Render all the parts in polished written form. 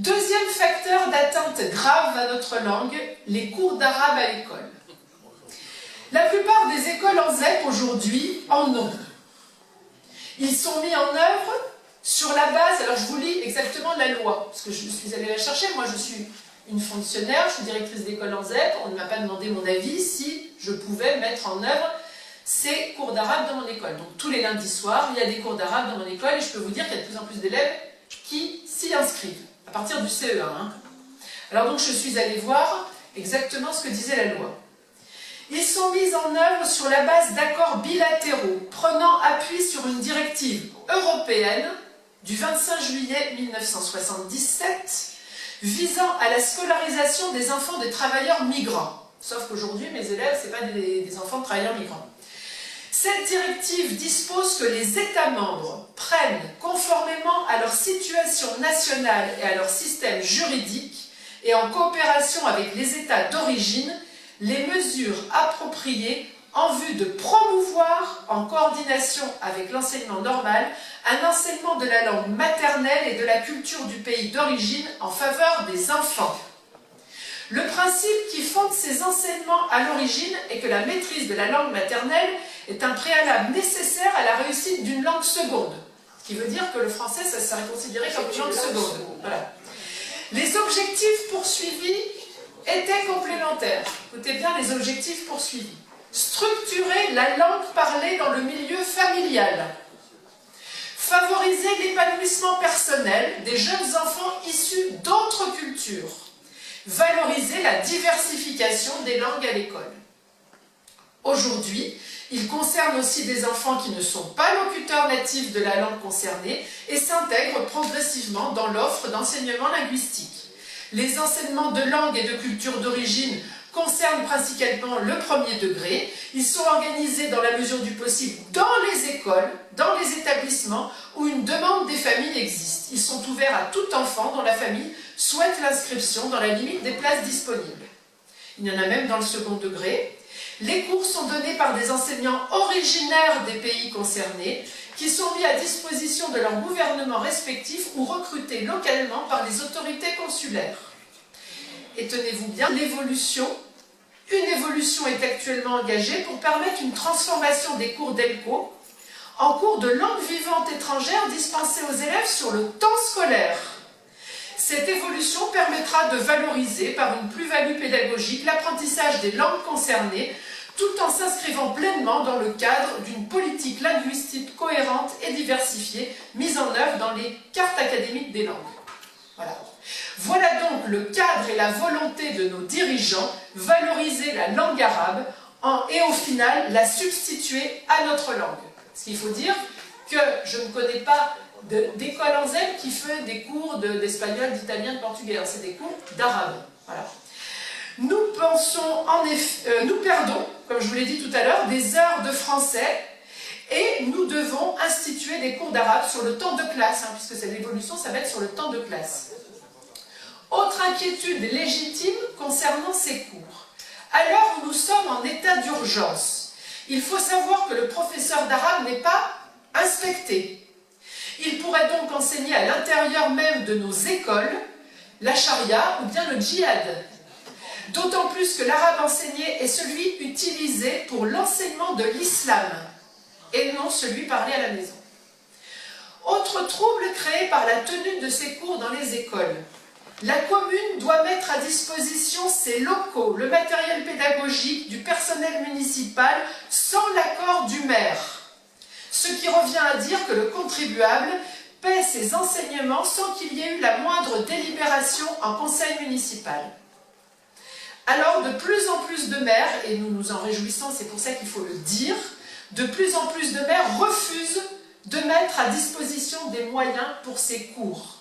Deuxième facteur d'atteinte grave à notre langue, les cours d'arabe à l'école. La plupart des écoles en ZEP aujourd'hui en ont. Ils sont mis en œuvre sur la base, alors je vous lis exactement la loi, parce que je suis allée la chercher, moi je suis une fonctionnaire, je suis directrice d'école en ZEP, on ne m'a pas demandé mon avis si je pouvais mettre en œuvre ces cours d'arabe dans mon école. Donc tous les lundis soirs, il y a des cours d'arabe dans mon école et je peux vous dire qu'il y a de plus en plus d'élèves qui s'y inscrivent, à partir du CE1. Alors donc je suis allée voir exactement ce que disait la loi. Ils sont mis en œuvre sur la base d'accords bilatéraux, prenant appui sur une directive européenne du 25 juillet 1977, visant à la scolarisation des enfants des travailleurs migrants. Sauf qu'aujourd'hui, mes élèves, ce ne sont pas des enfants de travailleurs migrants. Cette directive dispose que les États membres prennent, conformément à leur situation nationale et à leur système juridique, et en coopération avec les États d'origine, les mesures appropriées en vue de promouvoir, en coordination avec l'enseignement normal, un enseignement de la langue maternelle et de la culture du pays d'origine en faveur des enfants. Le principe qui fonde ces enseignements à l'origine est que la maîtrise de la langue maternelle est un préalable nécessaire à la réussite d'une langue seconde. Ce qui veut dire que le français, ça serait considéré comme une langue seconde. Voilà. Les objectifs poursuivis étaient complémentaires. Écoutez bien les objectifs poursuivis. Structurer la langue parlée dans le milieu familial. Favoriser l'épanouissement personnel des jeunes enfants issus d'autres cultures. Valoriser la diversification des langues à l'école. Aujourd'hui, il concerne aussi des enfants qui ne sont pas locuteurs natifs de la langue concernée et s'intègrent progressivement dans l'offre d'enseignement linguistique. Les enseignements de langue et de culture d'origine concernent principalement le premier degré. Ils sont organisés dans la mesure du possible dans les écoles, dans les établissements où une demande des familles existe. Ils sont ouverts à tout enfant dont la famille souhaite l'inscription dans la limite des places disponibles. Il y en a même dans le second degré. Les cours sont donnés par des enseignants originaires des pays concernés qui sont mis à disposition de leurs gouvernements respectifs ou recrutés localement par les autorités consulaires. Et tenez-vous bien, une évolution est actuellement engagée pour permettre une transformation des cours d'ELCO en cours de langue vivante étrangère dispensés aux élèves sur le temps scolaire. Cette évolution permettra de valoriser par une plus-value pédagogique l'apprentissage des langues concernées tout en s'inscrivant pleinement dans le cadre d'une politique linguistique cohérente et diversifiée mise en œuvre dans les cartes académiques des langues. Voilà donc le cadre et la volonté de nos dirigeants, valoriser la langue arabe et au final la substituer à notre langue. Ce qu'il faut dire que je ne connais pas d'école en ZEP qui fait des cours d'espagnol, d'italien, de portugais. C'est des cours d'arabe. Voilà. Nous perdons, comme je vous l'ai dit tout à l'heure, des heures de français et nous devons instituer des cours d'arabe sur le temps de classe, puisque cette évolution, ça va être sur le temps de classe. Autre inquiétude légitime concernant ces cours. À l'heure où nous sommes en état d'urgence, il faut savoir que le professeur d'arabe n'est pas inspecté. Il pourrait donc enseigner à l'intérieur même de nos écoles la charia ou bien le djihad. D'autant plus que l'arabe enseigné est celui utilisé pour l'enseignement de l'islam et non celui parlé à la maison. Autre trouble créé par la tenue de ces cours dans les écoles. La commune doit mettre à disposition ses locaux, le matériel pédagogique du personnel municipal sans l'accord du maire. Ce qui revient à dire que le contribuable paie ses enseignements sans qu'il y ait eu la moindre délibération en conseil municipal. Alors de plus en plus de maires, et nous nous en réjouissons, c'est pour ça qu'il faut le dire, de plus en plus de maires refusent de mettre à disposition des moyens pour ces cours.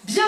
Bien